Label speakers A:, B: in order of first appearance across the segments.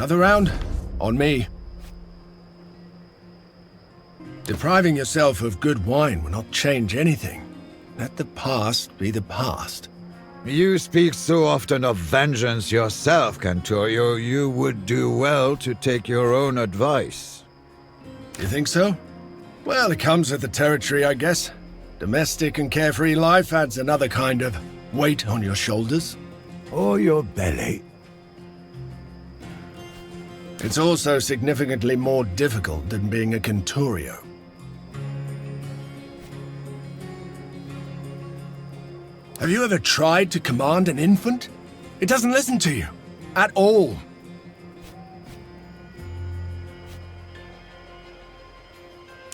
A: Another round? On me. Depriving yourself of good wine will not change anything. Let the past be the past.
B: You speak so often of vengeance yourself, Cantorio. You would do well to take your own advice.
A: You think so? Well, it comes with the territory, I guess. Domestic and carefree life adds another kind of weight on your shoulders.
B: Or your belly.
A: It's also significantly more difficult than being a Cantorio. Have you ever tried to command an infant? It doesn't listen to you. At all.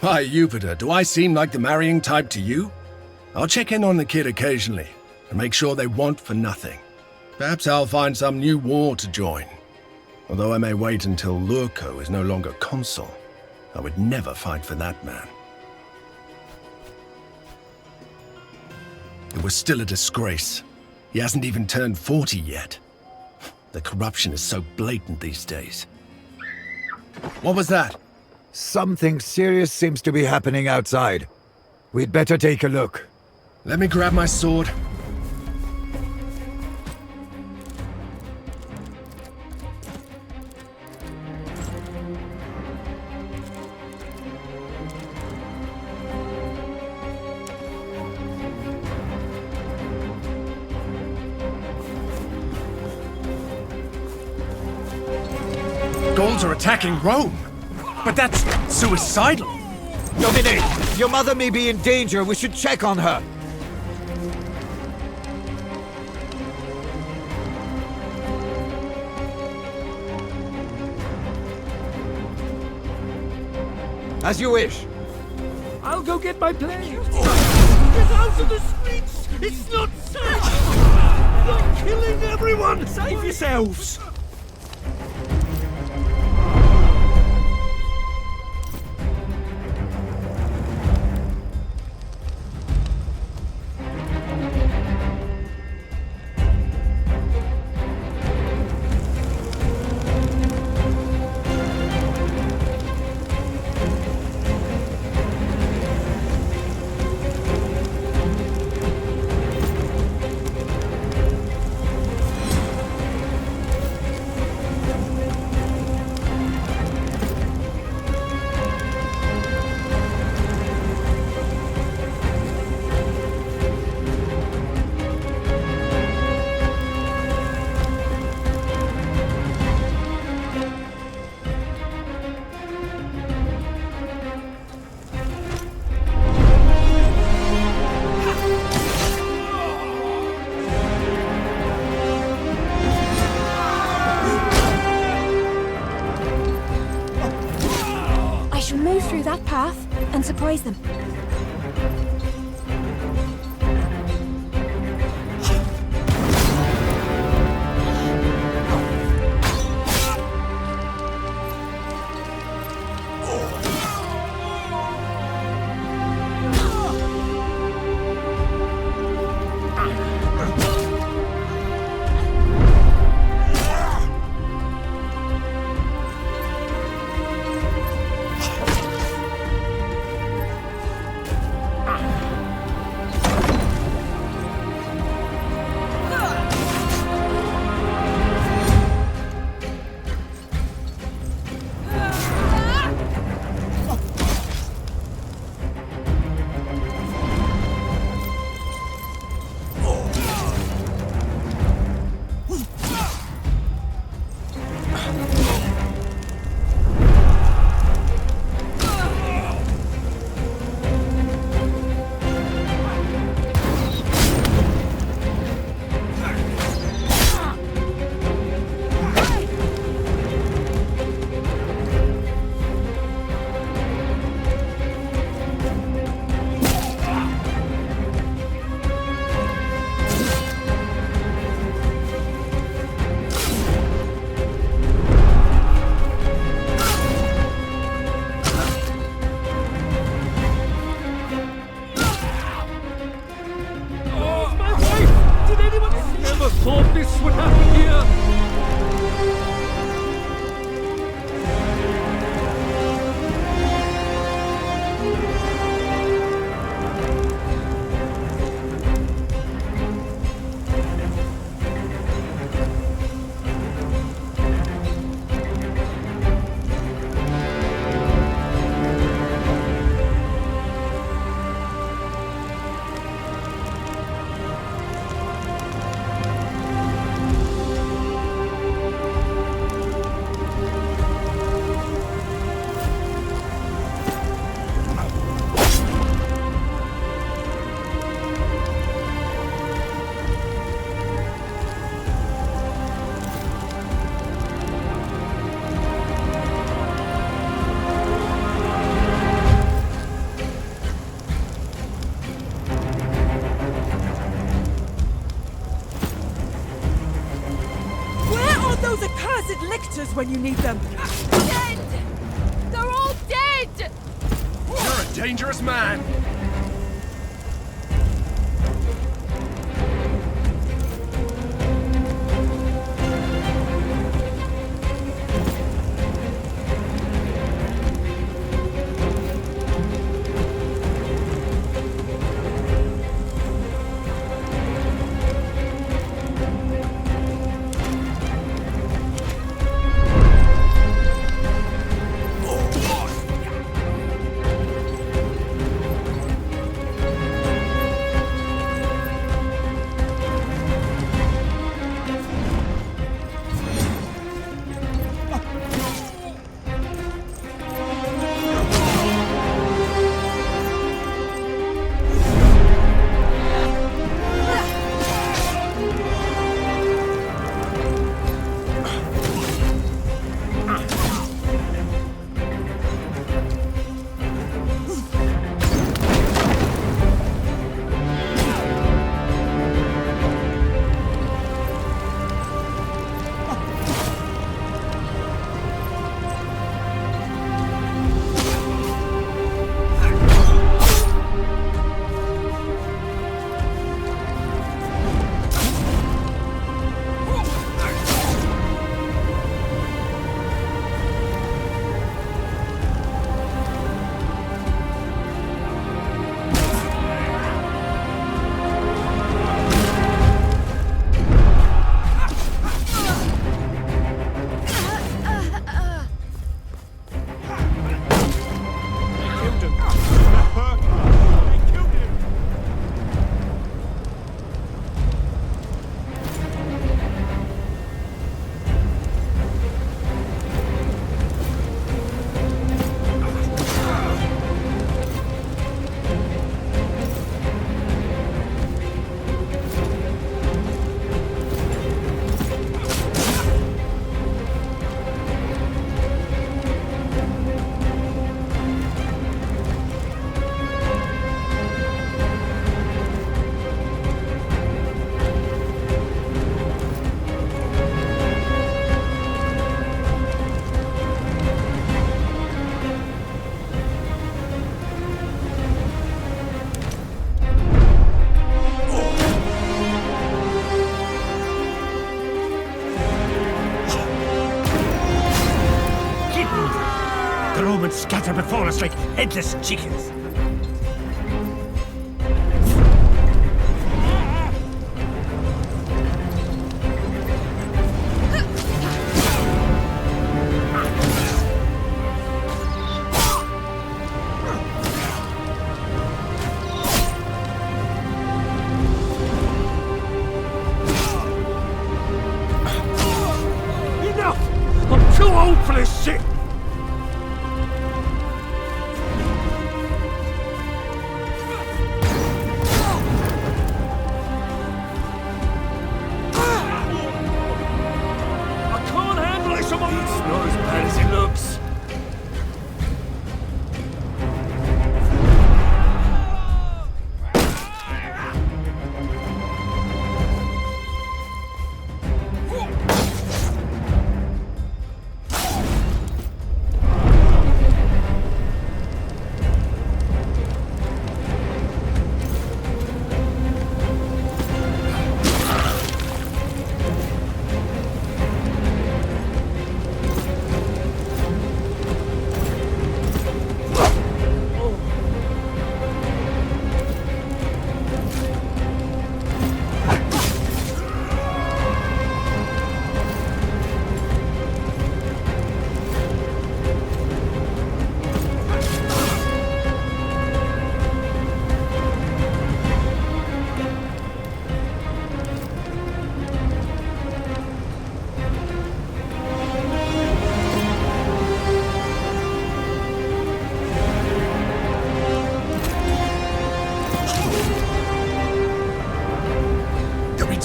A: Why, Jupiter, do I seem like the marrying type to you? I'll check in on the kid occasionally, and make sure they want for nothing. Perhaps I'll find some new war to join. Although I may wait until Lurko is no longer consul, I would never fight for that man. It was still a disgrace. He hasn't even turned 40 yet. The corruption is so blatant these days. What was that?
B: Something serious seems to be happening outside. We'd better take a look.
A: Let me grab my sword. Gauls are attacking Rome. But that's suicidal.
B: Domine, your mother may be in danger. We should check on her. As you wish.
C: I'll go get my plane. Get out of the streets! It's not safe! You're killing everyone! Save yourselves!
D: Through that path and surprise them.
A: dangerous man.
C: Scatter before us like headless chickens. Enough! I'm too old for this shit!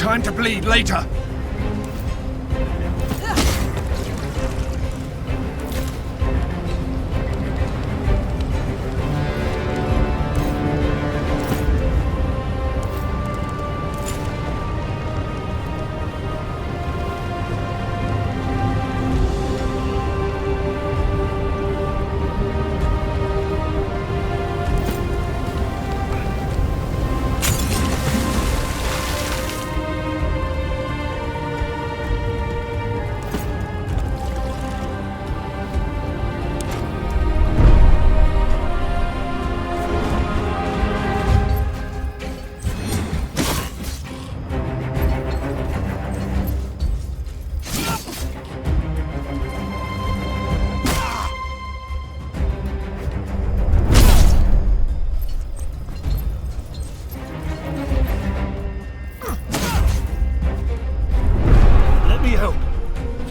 A: Time to bleed later.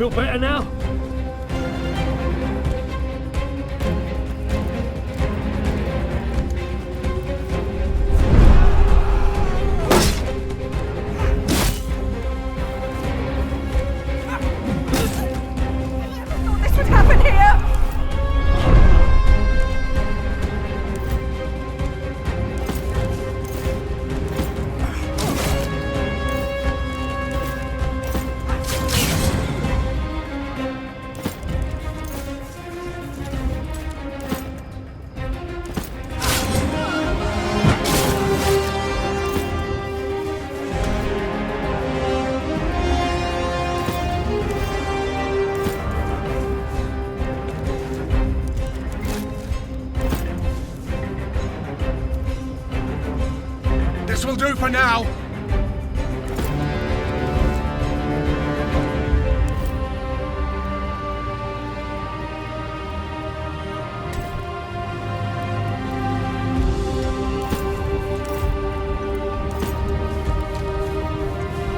C: Feel better now?
E: This would happen here!
A: This will do for now.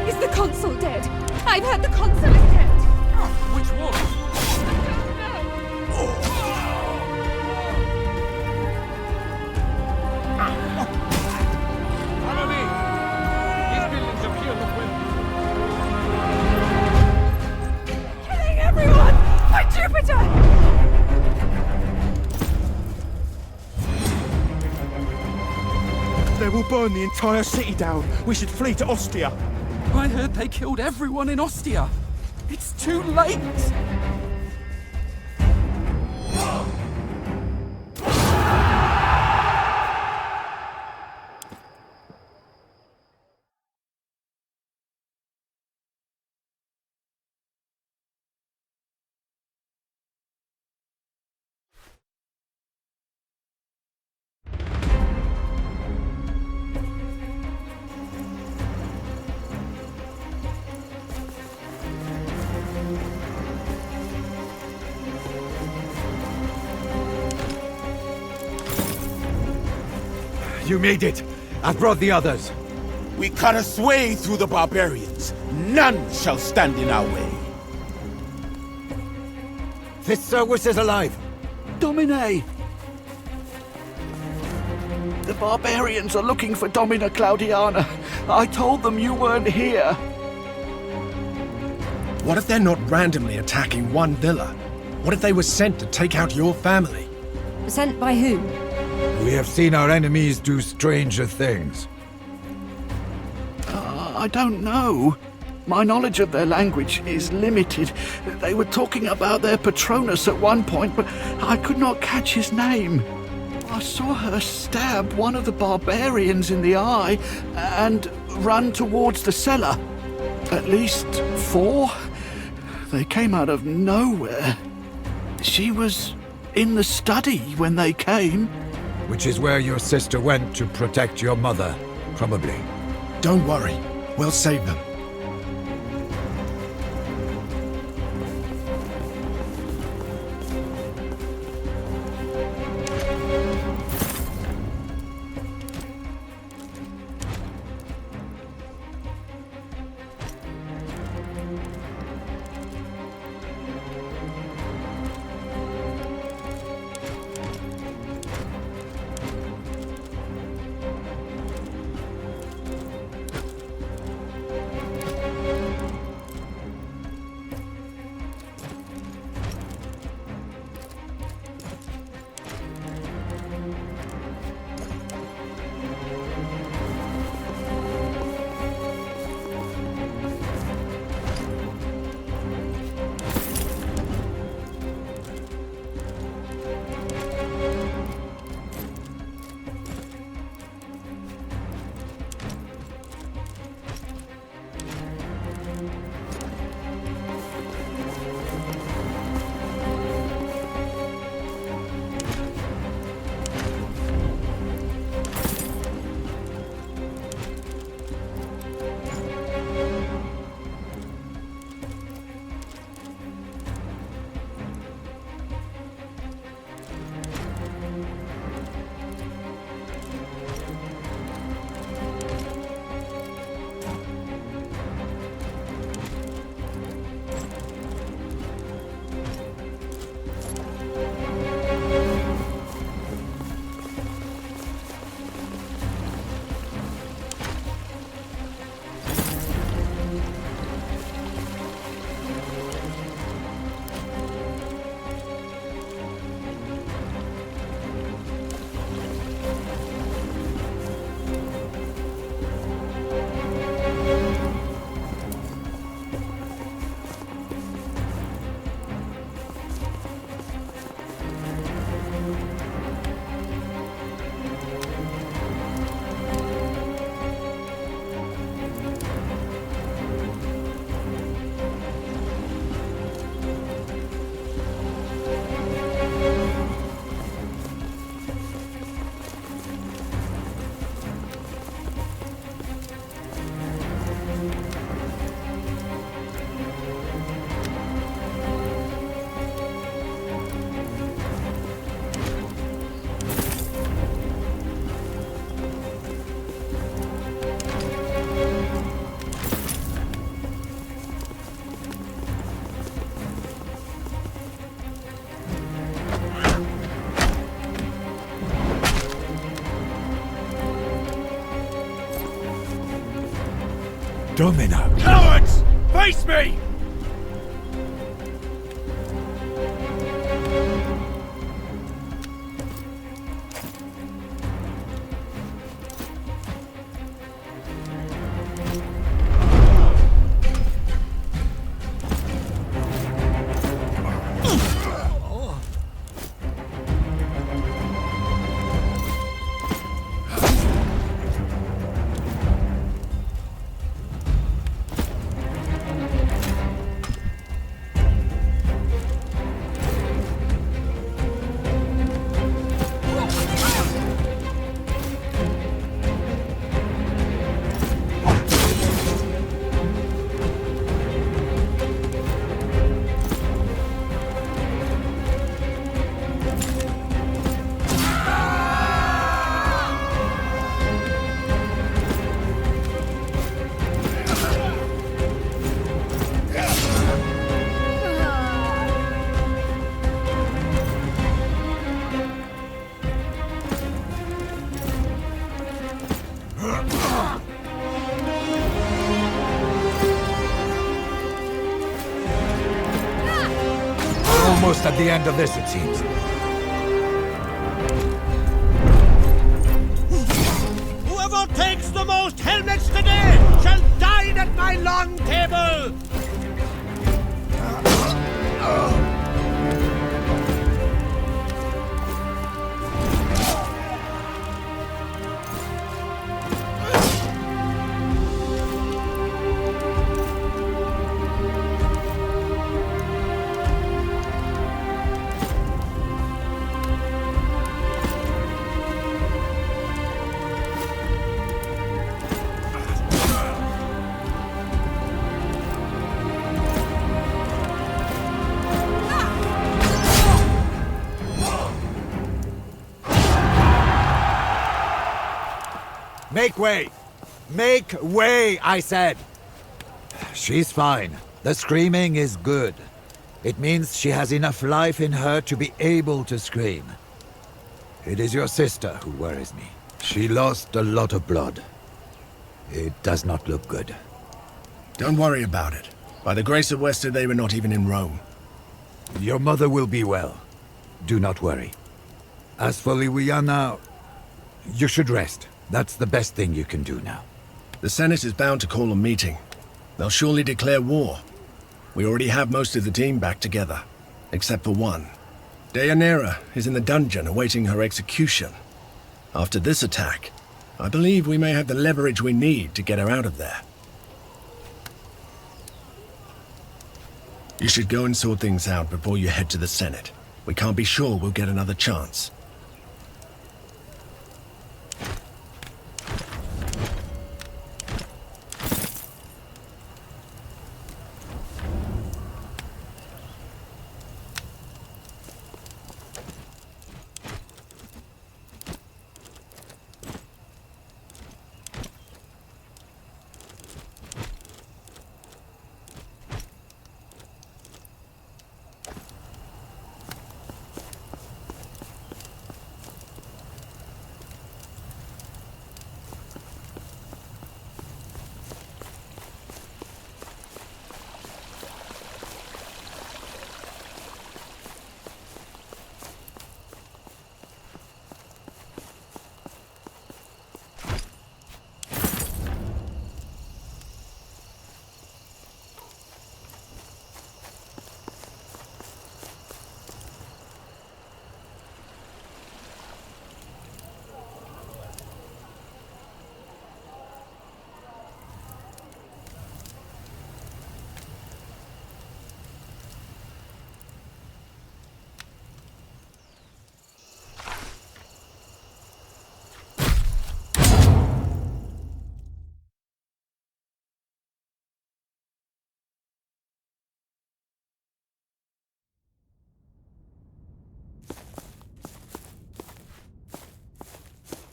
D: Is the consul dead? I've heard the consul is dead.
C: Which one?
E: Killing everyone! By Jupiter!
C: They will burn the entire city down. We should flee to Ostia.
F: I heard they killed everyone in Ostia. It's too late!
B: You made it! I've brought the others.
G: We cut a way through the barbarians. None shall stand in our way.
B: This Cerberus is alive.
F: Domine! The barbarians are looking for Domina Claudiana. I told them you weren't here.
A: What if they're not randomly attacking one villa? What if they were sent to take out your family?
D: Sent by whom?
B: We have seen our enemies do stranger things.
F: I don't know. My knowledge of their language is limited. They were talking about their Patronus at one point, but I could not catch his name. I saw her stab one of the barbarians in the eye and run towards the cellar. At least 4. They came out of nowhere. She was in the study when they came.
B: Which is where your sister went to protect your mother, probably.
A: Don't worry. We'll save them.
B: Domina.
G: Cowards! Face me!
B: Almost at the end of this, it seems.
C: Whoever takes the most helmets today shall dine at my long table!
B: Make way! Make way, I said! She's fine. The screaming is good. It means she has enough life in her to be able to scream. It is your sister who worries me. She lost a lot of blood. It does not look good.
A: Don't worry about it. By the grace of Wester, they were not even in Rome.
B: Your mother will be well. Do not worry. As for Liwiana, you should rest. That's the best thing you can do now.
A: The Senate is bound to call a meeting. They'll surely declare war. We already have most of the team back together, except for one. Deianira is in the dungeon awaiting her execution. After this attack, I believe we may have the leverage we need to get her out of there. You should go and sort things out before you head to the Senate. We can't be sure we'll get another chance.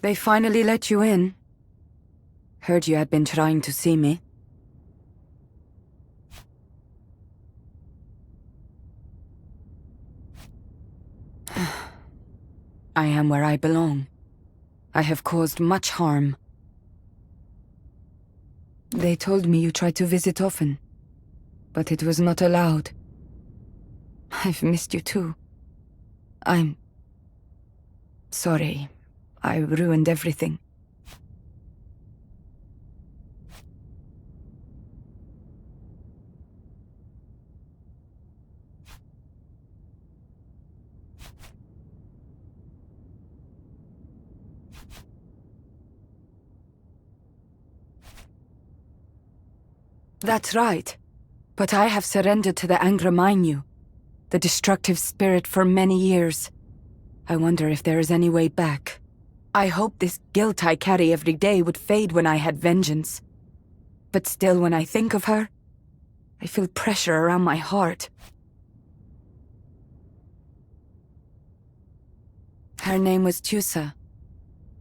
H: They finally let you in. Heard you had been trying to see me. I am where I belong. I have caused much harm. They told me you tried to visit often, but it was not allowed. I've missed you too. I'm sorry. I ruined everything. That's right. But I have surrendered to the Angra Mainyu, the destructive spirit, for many years. I wonder if there is any way back. I hope this guilt I carry every day would fade when I had vengeance. But still, when I think of her, I feel pressure around my heart. Her name was Tusa.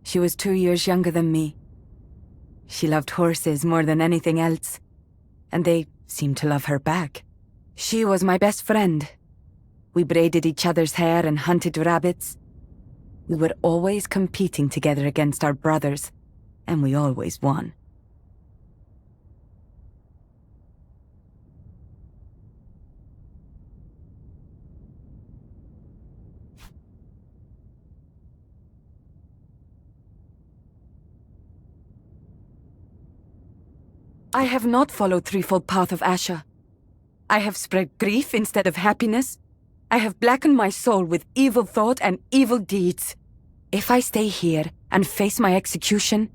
H: She was 2 years younger than me. She loved horses more than anything else, and they seemed to love her back. She was my best friend. We braided each other's hair and hunted rabbits. We were always competing together against our brothers, and we always won. I have not followed threefold path of Asha. I have spread grief instead of happiness. I have blackened my soul with evil thought and evil deeds. If I stay here and face my execution,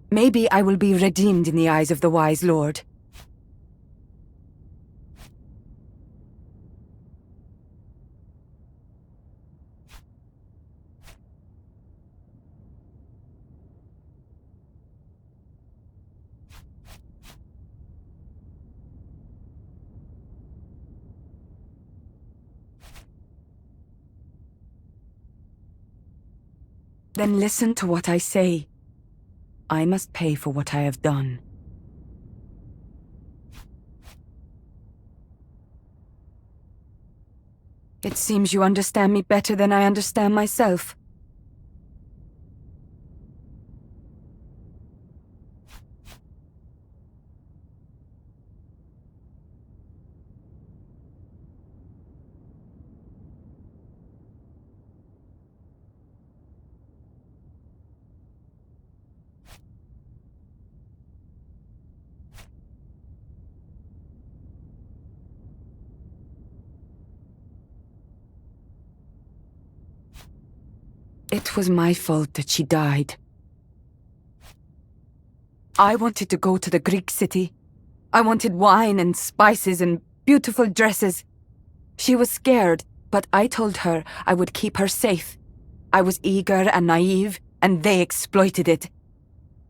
H: maybe I will be redeemed in the eyes of the wise lord. Then listen to what I say. I must pay for what I have done. It seems you understand me better than I understand myself. It was my fault that she died. I wanted to go to the Greek city. I wanted wine and spices and beautiful dresses. She was scared, but I told her I would keep her safe. I was eager and naive, and they exploited it.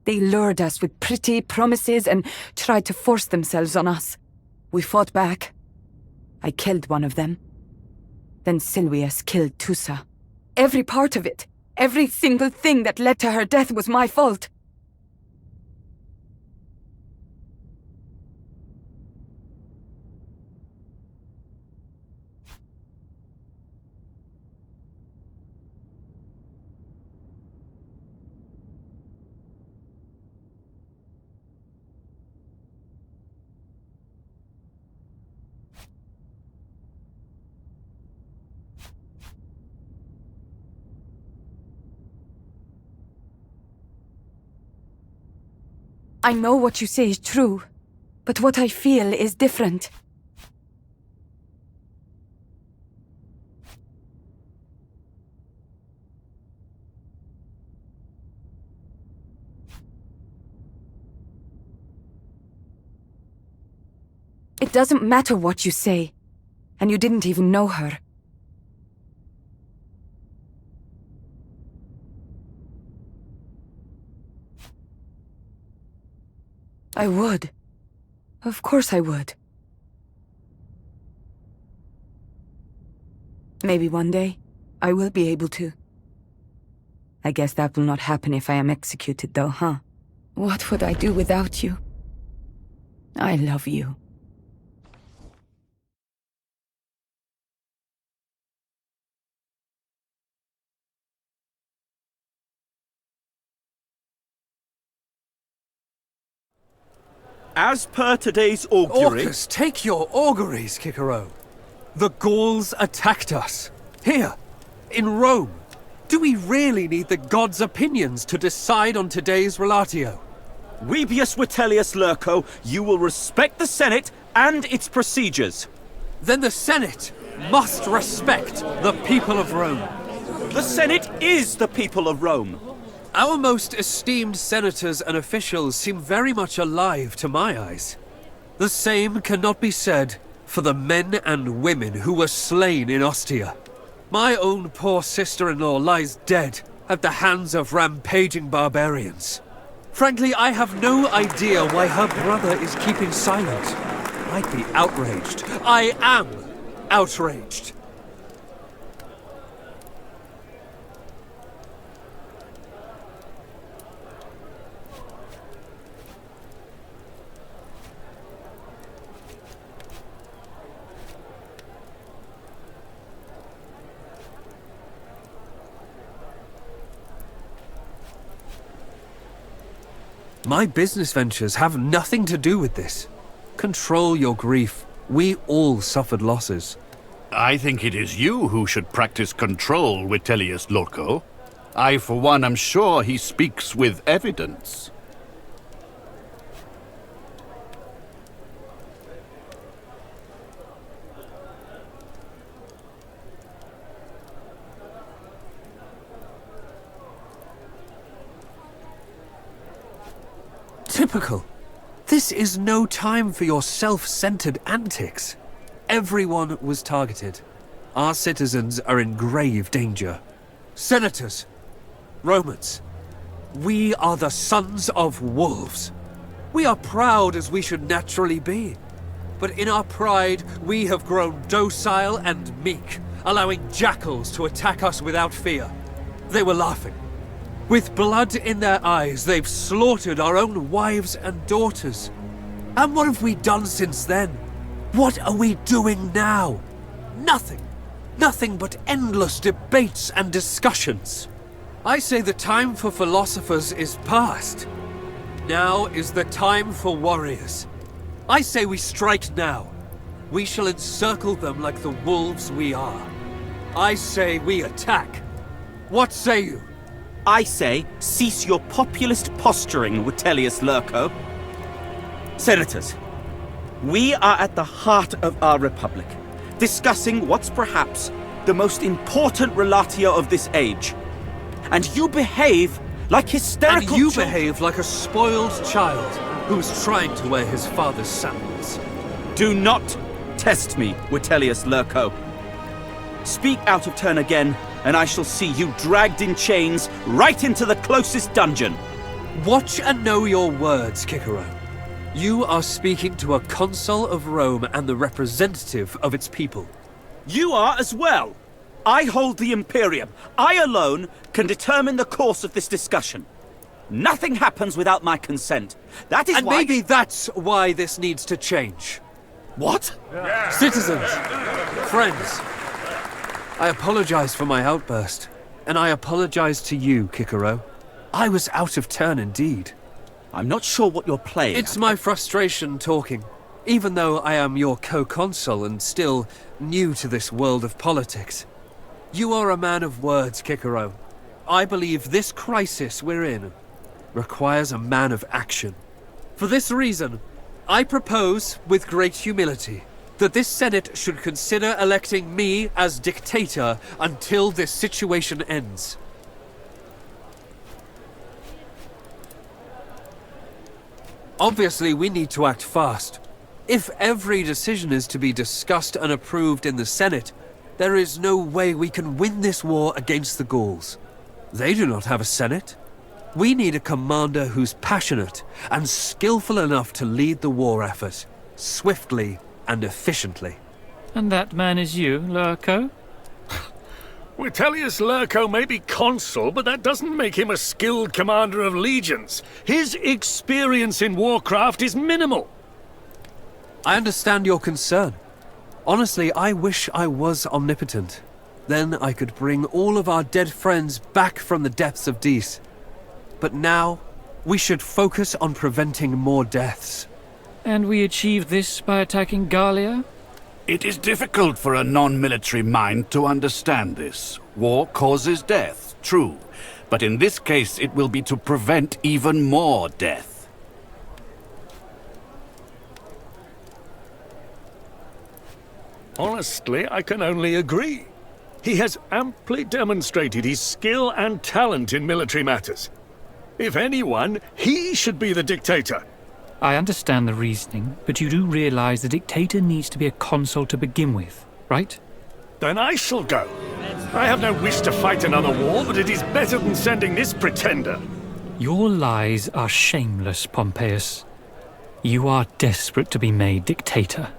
H: They lured us with pretty promises and tried to force themselves on us. We fought back. I killed one of them. Then Silvius killed Tusa. Every part of it, every single thing that led to her death was my fault. I know what you say is true, but what I feel is different. It doesn't matter what you say, and you didn't even know her. I would. Of course I would. Maybe one day, I will be able to. I guess that will not happen if I am executed though, huh? What would I do without you? I love you.
I: As per today's augury...
C: Orcus, take your auguries, Cicero. The Gauls attacked us. Here, in Rome. Do we really need the gods' opinions to decide on today's relatio?
I: Webius Vitellius Lurco, you will respect the Senate and its procedures.
C: Then the Senate must respect the people of Rome.
I: The Senate is the people of Rome.
C: Our most esteemed senators and officials seem very much alive to my eyes. The same cannot be said for the men and women who were slain in Ostia. My own poor sister-in-law lies dead at the hands of rampaging barbarians. Frankly, I have no idea why her brother is keeping silent. I'd be outraged. I am outraged. My business ventures have nothing to do with this. Control your grief. We all suffered losses.
F: I think it is you who should practice control, Vitellius Lurco. I, for one, am sure he speaks with evidence.
C: Typical. This is no time for your self-centered antics. Everyone was targeted. Our citizens are in grave danger. Senators, Romans, we are the sons of wolves. We are proud as we should naturally be. But in our pride, we have grown docile and meek, allowing jackals to attack us without fear. They were laughing. With blood in their eyes, they've slaughtered our own wives and daughters. And what have we done since then? What are we doing now? Nothing. Nothing but endless debates and discussions. I say the time for philosophers is past. Now is the time for warriors. I say we strike now. We shall encircle them like the wolves we are. I say we attack. What say you?
I: I say, cease your populist posturing, Vitellius Lurco. Senators, we are at the heart of our republic, discussing what's perhaps the most important relatio of this age. And you behave like hysterical
C: And you
I: children.
C: behave like a spoiled child who's trying to wear his father's sandals.
I: Do not test me, Vitellius Lurco. Speak out of turn again, and I shall see you dragged in chains right into the closest dungeon.
C: Watch and know your words, Cicero. You are speaking to a consul of Rome and the representative of its people.
I: You are as well. I hold the Imperium. I alone can determine the course of this discussion. Nothing happens without my consent. That is
C: And
I: why...
C: maybe that's why this needs to change.
I: What?
C: Citizens, friends, I apologize for my outburst, and I apologize to you, Cicero. I was out of turn indeed.
I: I'm not sure what you're playing.
C: It's my frustration talking, even though I am your co-consul and still new to this world of politics. You are a man of words, Cicero. I believe this crisis we're in requires a man of action. For this reason, I propose, with great humility, that this Senate should consider electing me as dictator until this situation ends. Obviously, we need to act fast. If every decision is to be discussed and approved in the Senate, there is no way we can win this war against the Gauls. They do not have a Senate. We need a commander who's passionate and skillful enough to lead the war effort, swiftly and efficiently.
J: And that man is you, Lurco?
K: Vitellius Lurco may be consul, but that doesn't make him a skilled commander of legions. His experience in warcraft is minimal.
C: I understand your concern. Honestly, I wish I was omnipotent. Then I could bring all of our dead friends back from the depths of Dis. But now, we should focus on preventing more deaths.
J: And we achieve this by attacking Gallia?
F: It is difficult for a non-military mind to understand this. War causes death, true. But in this case, it will be to prevent even more death.
K: Honestly, I can only agree. He has amply demonstrated his skill and talent in military matters. If anyone, he should be the dictator.
J: I understand the reasoning, but you do realize the dictator needs to be a consul to begin with, right?
K: Then I shall go. I have no wish to fight another war, but it is better than sending this pretender.
J: Your lies are shameless, Pompeius. You are desperate to be made dictator.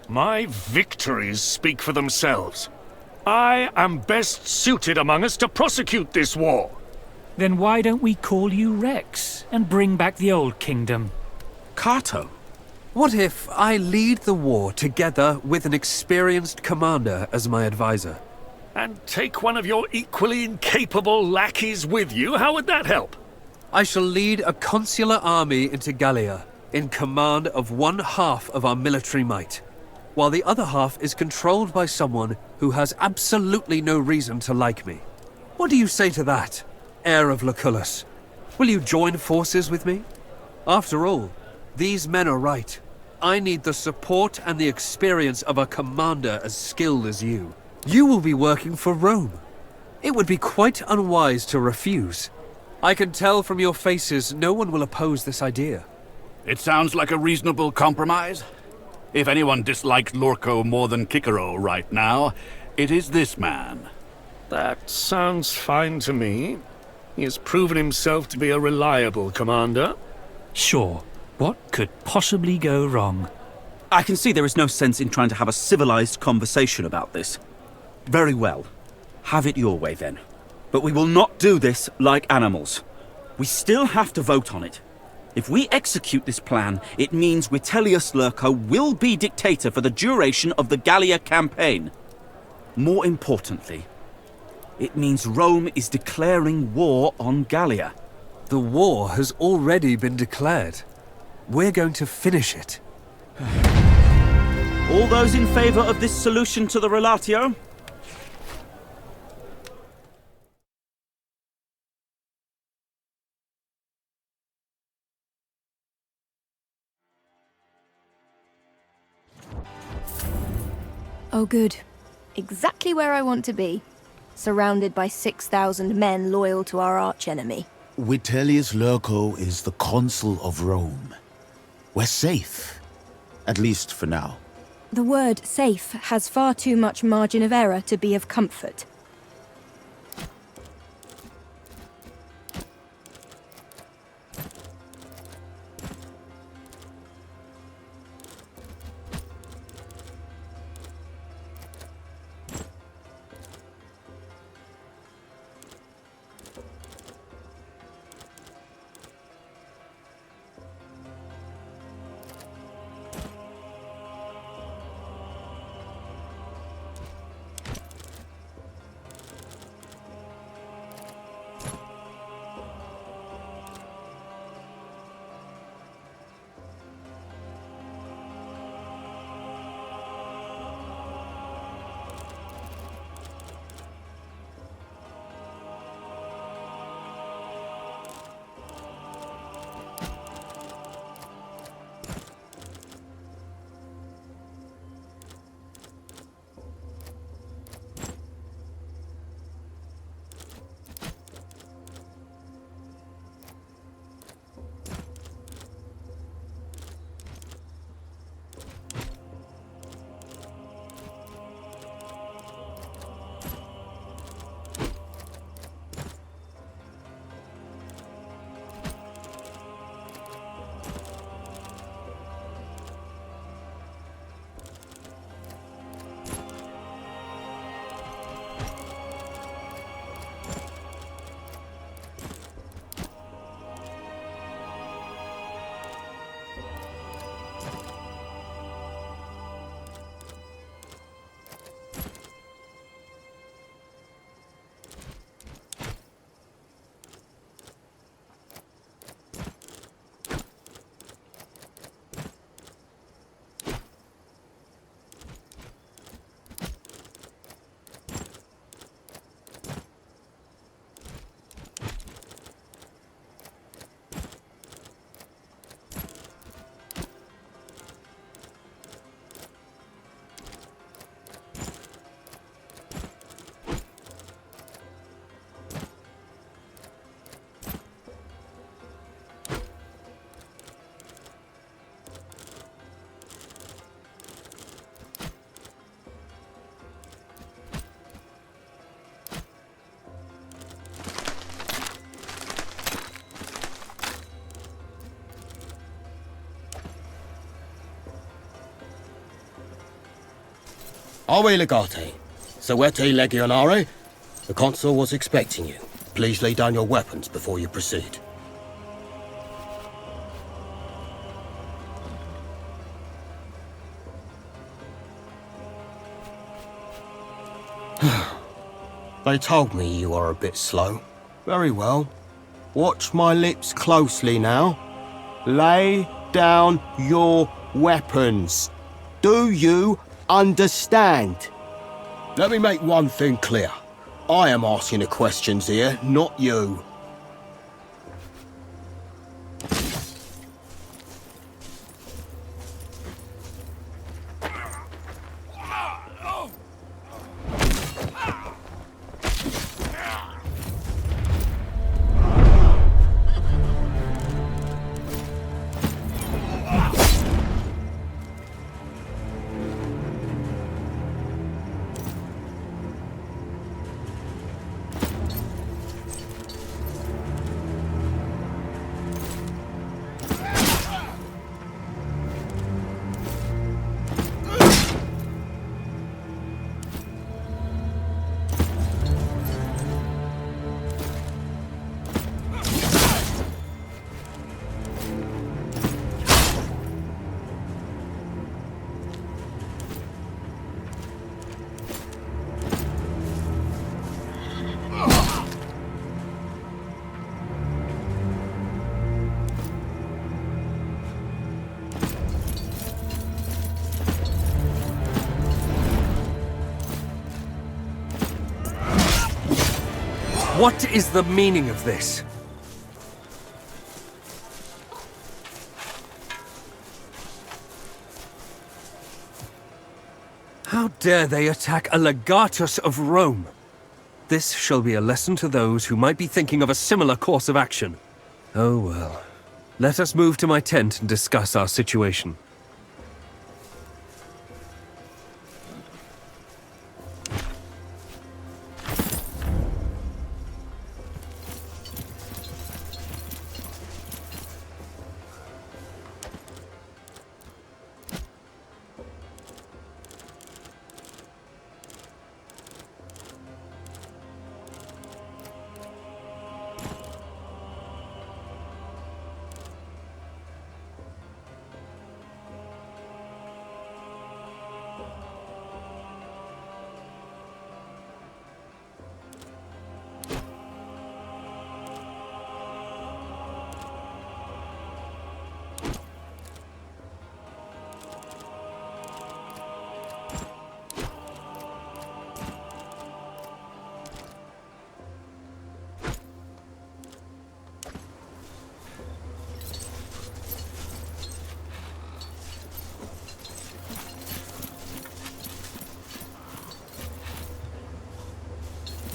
K: My victories speak for themselves. I am best suited among us to prosecute this war.
J: Then why don't we call you Rex and bring back the old kingdom?
I: Cato.
C: What if I lead the war together with an experienced commander as my advisor?
K: And take one of your equally incapable lackeys with you? How would that help?
C: I shall lead a consular army into Gallia, in command of one half of our military might, while the other half is controlled by someone who has absolutely no reason to like me. What do you say to that, heir of Lucullus? Will you join forces with me? After all, these men are right. I need the support and the experience of a commander as skilled as you. You will be working for Rome. It would be quite unwise to refuse. I can tell from your faces no one will oppose this idea.
F: It sounds like a reasonable compromise. If anyone dislikes Lorco more than Cicero right now, it is this man.
K: That sounds fine to me. He has proven himself to be a reliable commander.
J: Sure. What could possibly go wrong?
I: I can see there is no sense in trying to have a civilized conversation about this. Very well. Have it your way then. But we will not do this like animals. We still have to vote on it. If we execute this plan, it means Vitellius Lurco will be dictator for the duration of the Gallia campaign. More importantly, it means Rome is declaring war on Gallia.
C: The war has already been declared. We're going to finish it.
I: All those in favor of this solution to the relatio?
L: Oh good. Exactly where I want to be. Surrounded by 6,000 men loyal to our archenemy.
G: Vitellius Lurco is the consul of Rome. We're safe. At least for now.
L: The word safe has far too much margin of error to be of comfort.
M: Awe legate. Sawete legionare. The consul was expecting you. Please lay down your weapons before you proceed. They told me you are a bit slow. Very well. Watch my lips closely now. Lay down your weapons. Do you understand? Let me make one thing clear. I am asking the questions here, not you.
C: What is the meaning of this? How dare they attack a legatus of Rome? This shall be a lesson to those who might be thinking of a similar course of action. Oh well. Let us move to my tent and discuss our situation.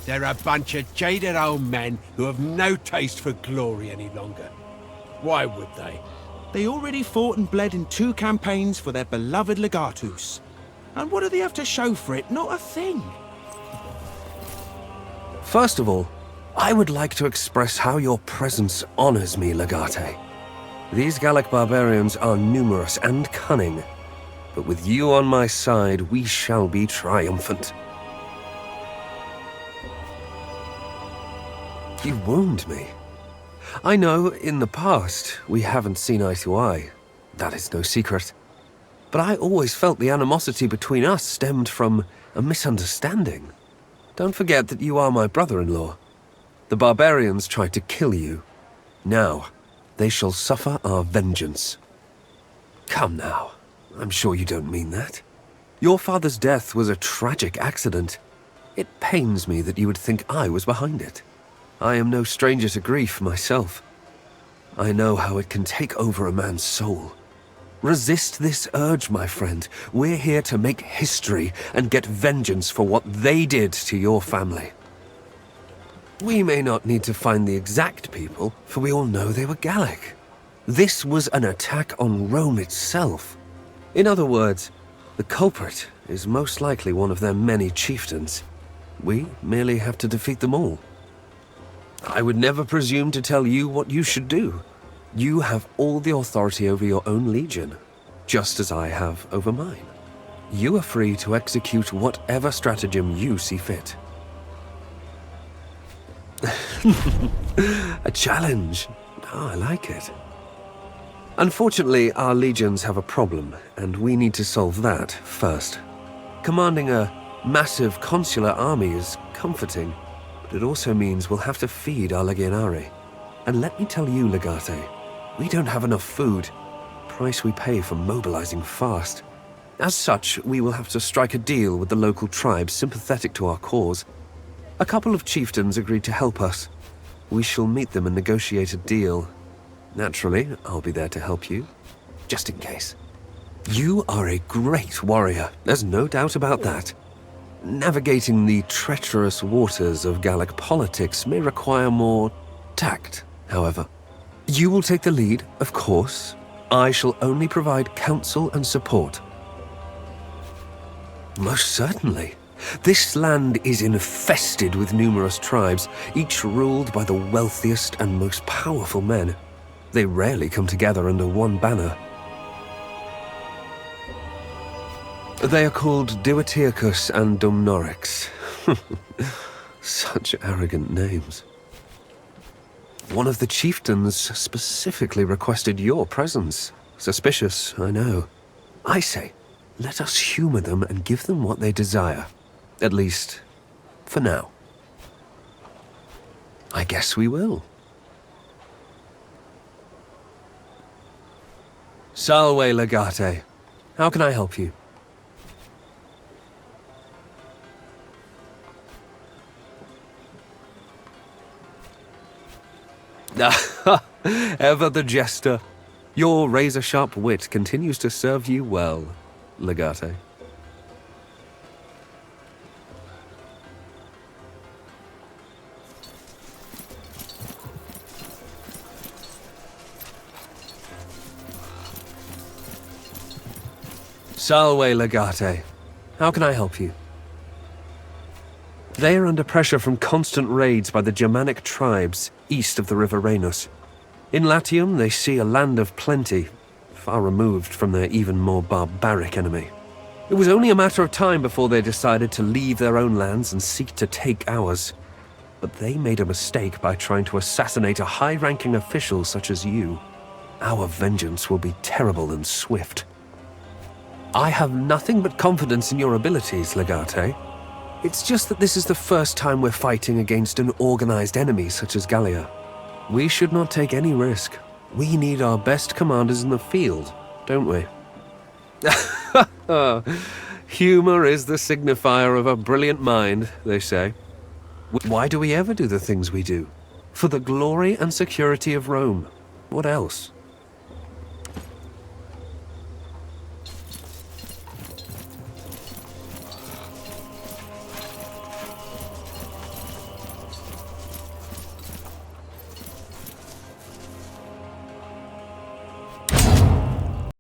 N: They're a bunch of jaded old men who have no taste for glory any longer. Why would they? They already fought and bled in 2 campaigns for their beloved legatus. And what do they have to show for it? Not a thing.
C: First of all, I would like to express how your presence honors me, Legate. These Gallic barbarians are numerous and cunning, but with you on my side, we shall be triumphant. You wound me. I know, in the past, we haven't seen eye to eye. That is no secret. But I always felt the animosity between us stemmed from a misunderstanding. Don't forget that you are my brother-in-law. The barbarians tried to kill you. Now, they shall suffer our vengeance. Come now. I'm sure you don't mean that. Your father's death was a tragic accident. It pains me that you would think I was behind it. I am no stranger to grief myself. I know how it can take over a man's soul. Resist this urge, my friend. We're here to make history and get vengeance for what they did to your family. We may not need to find the exact people, for we all know they were Gallic. This was an attack on Rome itself. In other words, the culprit is most likely one of their many chieftains. We merely have to defeat them all. I would never presume to tell you what you should do. You have all the authority over your own legion, just as I have over mine. You are free to execute whatever stratagem you see fit. A challenge. Oh, I like it. Unfortunately, our legions have a problem, and we need to solve that first. Commanding a massive consular army is comforting, but it also means we'll have to feed our legionari. And let me tell you, Legate, we don't have enough food. Price we pay for mobilizing fast. As such, we will have to strike a deal with the local tribes sympathetic to our cause. A couple of chieftains agreed to help us. We shall meet them and negotiate a deal. Naturally, I'll be there to help you, just in case. You are a great warrior, there's no doubt about that. Navigating the treacherous waters of Gallic politics may require more tact, however. You will take the lead, of course. I shall only provide counsel and support. Most certainly. This land is infested with numerous tribes, each ruled by the wealthiest and most powerful men. They rarely come together under one banner. They are called Duatiacus and Dumnorix. Such arrogant names. One of the chieftains specifically requested your presence. Suspicious, I know. I say, let us humor them and give them what they desire. At least, for now. I guess we will. Salve, Legate. How can I help you? Ever the jester. Your razor-sharp wit continues to serve you well, Legate. Salve, Legate. How can I help you? They are under pressure from constant raids by the Germanic tribes east of the River Rhenus. In Latium, they see a land of plenty, far removed from their even more barbaric enemy. It was only a matter of time before they decided to leave their own lands and seek to take ours. But they made a mistake by trying to assassinate a high-ranking official such as you. Our vengeance will be terrible and swift. I have nothing but confidence in your abilities, Legate. It's just that this is the first time we're fighting against an organized enemy such as Gallia. We should not take any risk. We need our best commanders in the field, don't we? Humor is the signifier of a brilliant mind, they say. Why do we ever do the things we do? For the glory and security of Rome. What else?